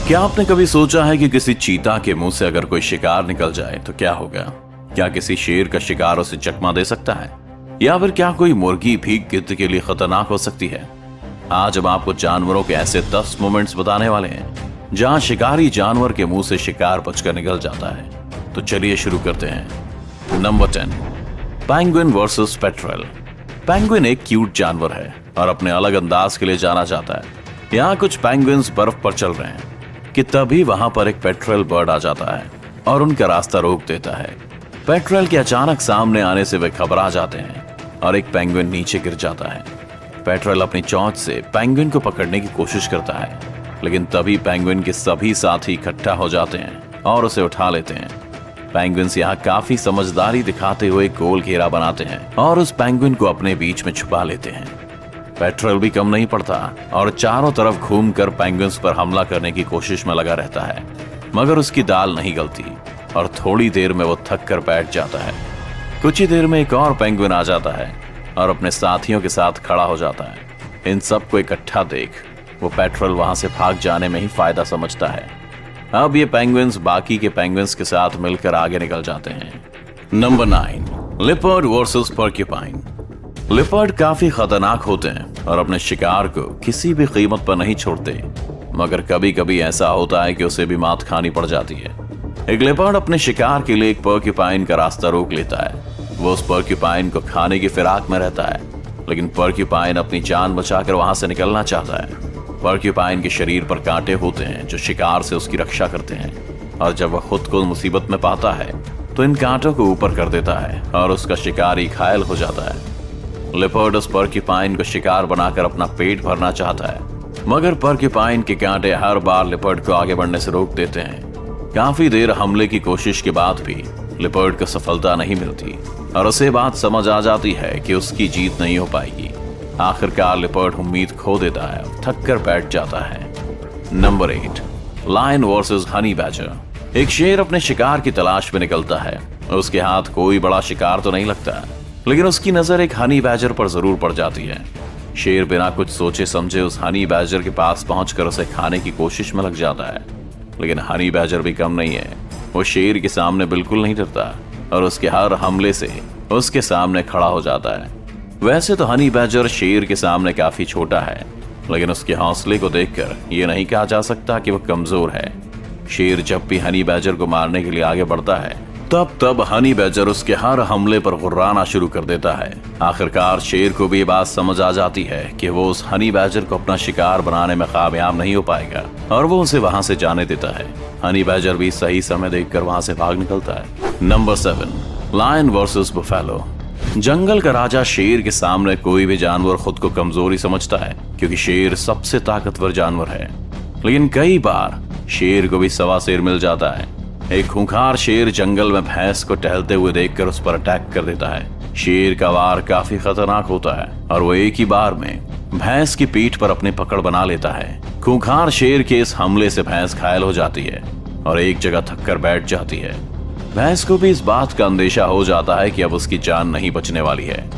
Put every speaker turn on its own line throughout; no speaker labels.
क्या आपने कभी सोचा है कि किसी चीता के मुंह से अगर कोई शिकार निकल जाए तो क्या होगा? क्या किसी शेर का शिकार उसे चकमा दे सकता है, या फिर क्या कोई मुर्गी भी गिद्ध के लिए खतरनाक हो सकती है? आज हम आपको जानवरों के ऐसे 10 मोमेंट्स बताने वाले हैं जहां शिकारी जानवर के मुंह से शिकार बचकर निकल जाता है। तो चलिए शुरू करते हैं। Number 10, penguin versus petrel. Penguin एक क्यूट जानवर है और अपने अलग अंदाज के लिए जाना जाता है। यहाँ कुछ पेंगुइन्स बर्फ पर चल रहे हैं कि तभी वहां पर एक पेट्रेल बर्ड आ जाता है और उनका रास्ता रोक देता है। पेट्रेल के अचानक सामने आने से वे घबरा जाते हैं और एक पेंगुइन नीचे गिर जाता है। पेट्रेल अपनी चोंच से पेंगुइन को पकड़ने की कोशिश करता है, लेकिन तभी पेंगुइन के सभी साथी इकट्ठा हो जाते हैं और उसे उठा लेते हैं। पेंगुइन्स यहाँ काफी समझदारी दिखाते हुए गोल घेरा बनाते हैं और उस पेंगुइन को अपने बीच में छुपा लेते हैं। पेट्रेल भी कम नहीं पड़ता और चारों तरफ घूमकर पेंगुइन्स पर हमला करने की कोशिश में लगा रहता है, मगर उसकी दाल नहीं गलती और थोड़ी देर में वो थक कर बैठ जाता है। कुछ ही देर में एक और पेंगुइन आ जाता है और अपने साथियों के साथ खड़ा हो जाता है। इन सबको इकट्ठा देख वो पेट्रेल वहां से भाग जाने में ही फायदा समझता है। अब ये पेंगुइन्स बाकी के पेंगुइन्स के साथ मिलकर आगे निकल जाते हैं। Number 9, leopard versus porcupine. Leopard काफी खतरनाक होते हैं और अपने शिकार को किसी भी कीमत पर नहीं छोड़ते, मगर कभी कभी ऐसा होता है कि उसे भी मात खानी पड़ जाती है। एक लिपर्ड अपने शिकार के लिए एक पोर्क्यूपाइन का रास्ता रोक लेता है। वो उस पोर्क्यूपाइन को खाने की फिराक में रहता है, लेकिन पोर्क्यूपाइन अपनी जान बचाकर वहां से निकलना चाहता है। पोर्क्यूपाइन के शरीर पर कांटे होते हैं जो शिकार से उसकी रक्षा करते हैं, और जब वह खुद को मुसीबत में पाता है तो इन कांटों को ऊपर कर देता है और उसका शिकारी घायल हो जाता है। लिपर्ड उस पोर्क्यूपाइन को शिकार बनाकर अपना पेट भरना चाहता है, मगर पोर्क्यूपाइन के कांटे हर बार लिपर्ड को आगे बढ़ने से रोक देते हैं। काफी देर हमले की कोशिश के बाद भी लिपर्ड को सफलता नहीं मिलती और उसे बात समझ आ जाती है कि उसकी जीत नहीं हो पाएगी। आखिरकार लिपर्ड उम्मीद खो देता है और थक कर बैठ जाता है। Number 8, lion versus honey badger. एक शेर अपने शिकार की तलाश में निकलता है। उसके हाथ कोई बड़ा शिकार तो नहीं लगता, लेकिन उसकी नजर एक हनी बैजर पर जरूर पड़ जाती है। शेर बिना कुछ सोचे समझे उस हनी बैजर के पास पहुंचकर उसे खाने की कोशिश में लग जाता है, लेकिन हनी बैजर भी कम नहीं है। वो शेर के सामने बिल्कुल नहीं डरता और उसके हर हमले से उसके सामने खड़ा हो जाता है। वैसे तो हनी बैजर शेर के सामने काफी छोटा है, लेकिन उसके हौसले को देखकर ये नहीं कहा जा सकता कि वह कमजोर है। शेर जब भी हनी बैजर को मारने के लिए आगे बढ़ता है तब हनी बैजर उसके हर हमले पर गुर्राना शुरू कर देता है। आखिरकार शेर को भी ये बात समझ आ जाती है कि वो उस हनी बैजर को अपना शिकार बनाने में कामयाब नहीं हो पाएगा और वो उसे वहां से जाने देता है। हनी बैजर भी सही समय देखकर वहां से भाग निकलता है। Number 7, lion versus buffalo. जंगल का राजा शेर के सामने कोई भी जानवर खुद को कमजोरी समझता है, क्योंकि शेर सबसे ताकतवर जानवर है। लेकिन कई बार शेर को भी सवा शेर मिल जाता है। एक खूंखार शेर जंगल में भैंस को टहलते हुए देखकर उस पर अटैक कर देता है। शेर का वार काफी खतरनाक होता है और वो एक ही बार में भैंस की पीठ पर अपनी पकड़ बना लेता है। खूंखार शेर के इस हमले से भैंस घायल हो जाती है और एक जगह थक कर बैठ जाती है। भैंस को भी इस बात का अंदेशा हो जाता है कि अब उसकी जान नहीं बचने वाली है,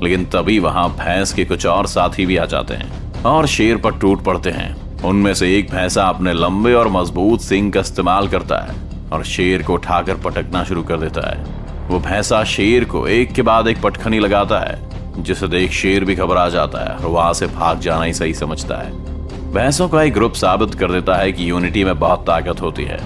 लेकिन तभी वहां भैंस के कुछ और साथी भी आ जाते हैं और शेर पर टूट पड़ते हैं। उनमें से एक भैंसा अपने लंबे और मजबूत सींग का इस्तेमाल करता है और शेर को उठाकर पटकना शुरू कर देता है। वो भैंसा शेर को एक के बाद एक पटखनी लगाता है, जिसे देख शेर भी घबरा जाता है और वहां से भाग जाना ही सही समझता है। भैंसों का एक ग्रुप साबित कर देता है कि यूनिटी में बहुत ताकत होती है।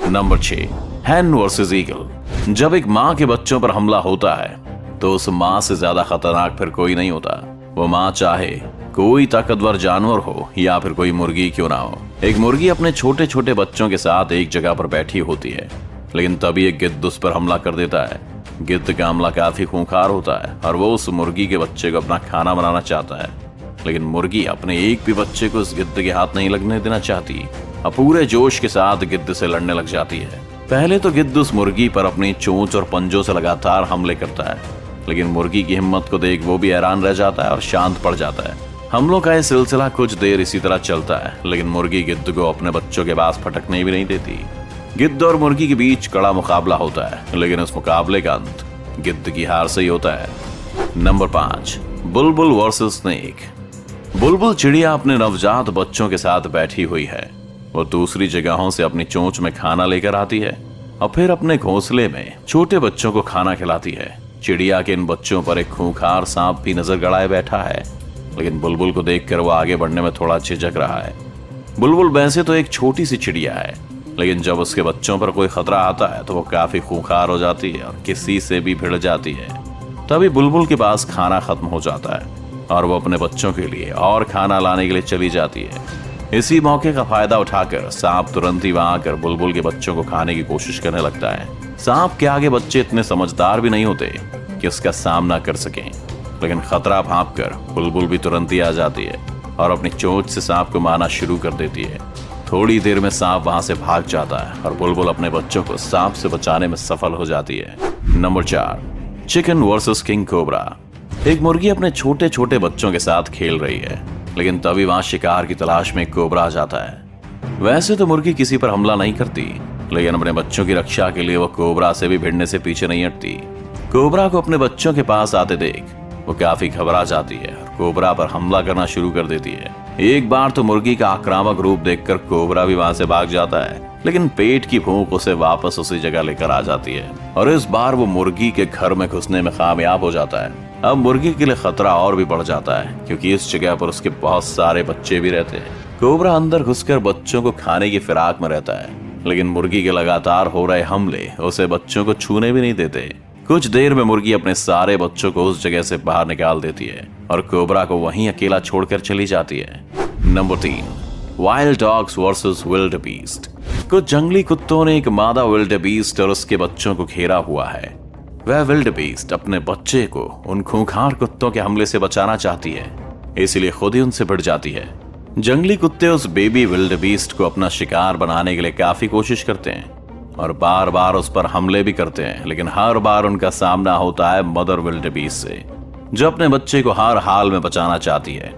नंबर 6, हैन वर्सेस ईगल। जब एक माँ के बच्चों पर हमला होता है तो उस माँ से ज्यादा खतरनाक फिर कोई नहीं होता। वो माँ चाहे कोई ताकतवर जानवर हो या फिर कोई मुर्गी क्यों ना हो। एक मुर्गी अपने छोटे छोटे बच्चों के साथ एक जगह पर बैठी होती है, लेकिन तभी एक गिद्ध उस पर हमला कर देता है। गिद्ध का हमला काफी खूंखार होता है और वो उस मुर्गी के बच्चे को अपना खाना बनाना चाहता है, लेकिन मुर्गी अपने एक भी बच्चे को उस गिद्ध के हाथ नहीं लगने देना चाहती और पूरे जोश के साथ गिद्ध से लड़ने लग जाती है। पहले तो गिद्ध उस मुर्गी पर अपनी चोंच और पंजों से लगातार हमले करता है, लेकिन मुर्गी की हिम्मत को देख वो भी हैरान रह जाता है और शांत पड़ जाता है। हमलों का यह सिलसिला कुछ देर इसी तरह चलता है, लेकिन मुर्गी गिद्ध को अपने बच्चों के पास फटकने भी नहीं देती। गिद्ध और मुर्गी के बीच कड़ा मुकाबला होता है, लेकिन उस मुकाबले का अंत गिद्ध की हार से ही होता है। नंबर 5, बुलबुल वर्सेस स्नेक। बुलबुल चिड़िया अपने नवजात बच्चों के साथ बैठी हुई है। वो दूसरी जगहों से अपनी चोंच में खाना लेकर आती है और फिर अपने घोंसले में छोटे बच्चों को खाना खिलाती है। चिड़िया के इन बच्चों पर एक खूंखार सांप भी नजर गड़ाए बैठा है, लेकिन बुलबुल को देखकर वो आगे बढ़ने में थोड़ा झिझक रहा है। बुलबुल वैसे तो एक छोटी सी चिड़िया है, लेकिन जब उसके बच्चों पर कोई खतरा आता है तो वो काफी खूंखार हो जाती है और किसी से भी भिड़ जाती है। तभी बुलबुल के पास खाना खत्म हो जाता है और वो अपने बच्चों के लिए और खाना लाने के लिए चली जाती है। इसी मौके का फायदा उठाकर सांप तुरंत ही वहां आकर बुलबुल के बच्चों को खाने की कोशिश करने लगता है। सांप के आगे बच्चे इतने समझदार भी नहीं होते कि उसका सामना कर सकें, लेकिन खतरा भांपकर बुलबुल भी तुरंत ही आ जाती है और अपनी चोंच से सांप को मारना शुरू कर देती है। थोड़ी देर में सांप वहां से भाग जाता है और बुलबुल अपने बच्चों को सांप से बचाने में सफल हो जाती है। Number 4, chicken versus king cobra. एक मुर्गी अपने छोटे छोटे बच्चों के साथ खेल रही है, लेकिन तभी वहां शिकार की तलाश में एक कोबरा आ जाता है। वैसे तो मुर्गी किसी पर हमला नहीं करती, लेकिन अपने बच्चों की रक्षा के लिए वो कोबरा से भी भिड़ने से पीछे नहीं हटती। कोबरा को अपने बच्चों के पास आते देख वो काफी घबरा जाती है और कोबरा पर हमला करना शुरू कर देती है। एक बार तो मुर्गी का आक्रामक रूप देखकर कोबरा भी वहां से भाग जाता है, लेकिन पेट की भूख उसे वापस उसी जगह लेकर आ जाती है और इस बार वो मुर्गी के घर में घुसने में कामयाब हो जाता है। अब मुर्गी के लिए खतरा और भी बढ़ जाता है, क्योंकि इस जगह पर उसके बहुत सारे बच्चे भी रहते हैं। कोबरा अंदर घुसकर बच्चों को खाने की फिराक में रहता है, लेकिन मुर्गी के लगातार हो रहे हमले उसे बच्चों को छूने भी नहीं देते। कुछ देर में मुर्गी अपने सारे बच्चों को उस जगह से बाहर निकाल देती है और कोबरा को वहीं अकेला छोड़कर चली जाती है। Number 3, wild dogs versus wildebeest. कुछ जंगली कुत्तों ने एक मादा विल्ड बीस्ट और उसके बच्चों को घेरा हुआ है। वह विल्ड बीस्ट अपने बच्चे को उन खूंखार कुत्तों के हमले से बचाना चाहती है, इसलिए खुद ही उनसे भिड़ जाती है। जंगली कुत्ते उस बेबी विल्ड बीस्ट को अपना शिकार बनाने के लिए काफी कोशिश करते हैं और बार बार उस पर हमले भी करते हैं, लेकिन हर बार उनका सामना होता है मदर विल्ड बीस्ट से, जो अपने बच्चे को हर हाल में बचाना चाहती है।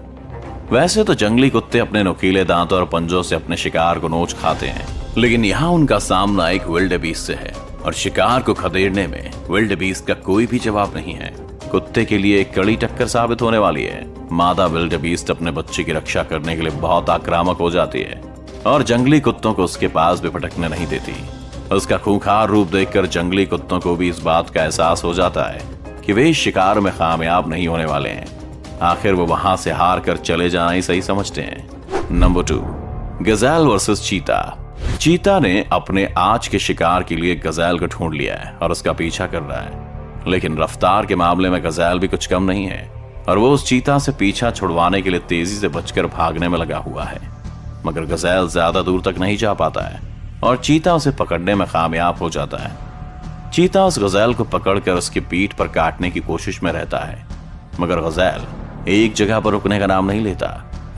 वैसे तो जंगली कुत्ते अपने नुकीले दांतों और पंजों से अपने शिकार को नोच खाते हैं, लेकिन यहाँ उनका सामना एक विल्ड बीस्ट से है और शिकार को खदेड़ने में विल्ड बीस्ट का कोई भी जवाब नहीं है। कुत्ते के लिए एक कड़ी टक्कर साबित होने वाली है। मादा विल्ड बीस्ट अपने बच्चे की रक्षा करने के लिए बहुत आक्रामक हो जाती है और जंगली कुत्तों को उसके पास भी भटकने नहीं देती। उसका खूंखार रूप देखकर जंगली कुत्तों को भी इस बात का एहसास हो जाता है कि वे इस शिकार में कामयाब नहीं होने वाले हैं। आखिर वो वहां से हार कर चले जाना ही सही समझते हैं। नंबर 2, गजेल वर्सेस चीता। चीता ने अपने आज के शिकार के लिए गजेल को ढूंढ लिया है और उसका पीछा कर रहा है, लेकिन रफ्तार के मामले में गजेल भी कुछ कम नहीं है और वो उस चीता से पीछा छुड़वाने के लिए तेजी से बचकर भागने में लगा हुआ है। मगर गजेल ज्यादा दूर तक नहीं जा पाता है और चीता उसे पकड़ने में कामयाब हो जाता है। चीता उस गजेल को पकड़कर उसकी पीठ पर काटने की कोशिश में रहता है, मगर गजेल एक जगह पर रुकने का नाम नहीं लेता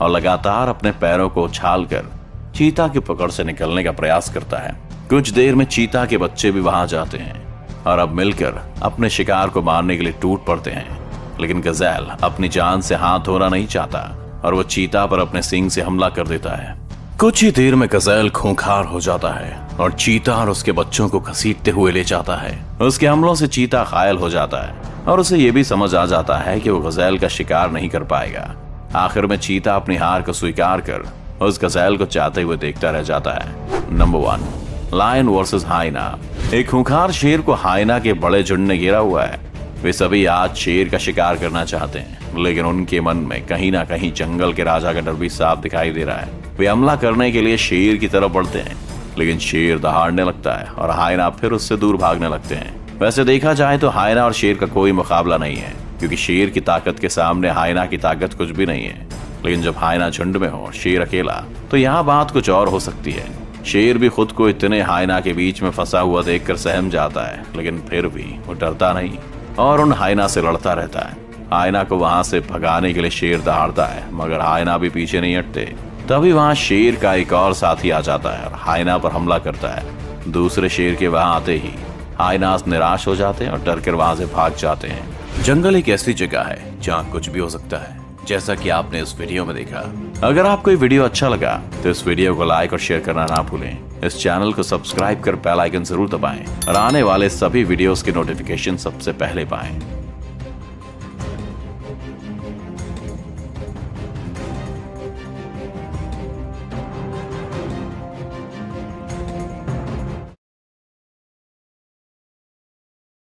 और लगातार अपने पैरों को उछालकर चीता की पकड़ से निकलने का प्रयास करता है। कुछ देर में चीता के बच्चे भी वहां जाते हैं और अब मिलकर अपने शिकार को मारने के लिए टूट पड़ते हैं, लेकिन गजेल अपनी जान से हाथ धोना नहीं चाहता और वो चीता पर अपने सींग से हमला कर देता है। कुछ ही देर में गजेल खूंखार हो जाता है और चीता और उसके बच्चों को घसीटते हुए ले जाता है। उसके हमलों से चीता घायल हो जाता है और उसे ये भी समझ आ जाता है कि वो गजेल का शिकार नहीं कर पाएगा। आखिर में चीता अपनी हार को स्वीकार कर उस गजेल को चाहते हुए देखता रह जाता है। Number 1, lion versus hyena. एक खूंखार शेर को हाइना के बड़े झुंड ने घेरा हुआ है। वे सभी आज शेर का शिकार करना चाहते हैं, लेकिन उनके मन में कहीं ना कहीं जंगल के राजा का डर भी साफ दिखाई दे रहा है। वे हमला करने के लिए शेर की तरफ बढ़ते हैं, लेकिन शेर दहाड़ने लगता है और हाइना फिर उससे दूर भागने लगते हैं। वैसे देखा जाए तो हाइना और शेर का कोई मुकाबला नहीं है, क्योंकि शेर की ताकत के सामने हाइना की ताकत कुछ भी नहीं है। लेकिन जब हाइना झुंड में हो और शेर अकेला, तो यहाँ बात कुछ और हो सकती है। शेर भी खुद को इतने हाइना के बीच में फंसा हुआ देखकर सहम जाता है, लेकिन फिर भी वो डरता नहीं और उन हाइना से लड़ता रहता है। हाइना को वहां से भगाने के लिए शेर दहाड़ता है, मगर हाइना भी पीछे नहीं हटते। तभी वहां शेर का एक और साथी आ जाता है और हाइना पर हमला करता है। दूसरे शेर के वहां आते ही हाइना निराश हो जाते हैं और डर कर वहां से भाग जाते हैं। जंगल एक ऐसी जगह है जहाँ कुछ भी हो सकता है, जैसा कि आपने इस वीडियो में देखा। अगर आपको ये वीडियो अच्छा लगा तो इस वीडियो को लाइक और शेयर करना ना भूलें। इस चैनल को सब्सक्राइब कर बेल आइकन जरूर दबाएं और आने वाले सभी वीडियोस की नोटिफिकेशन सबसे पहले पाएं।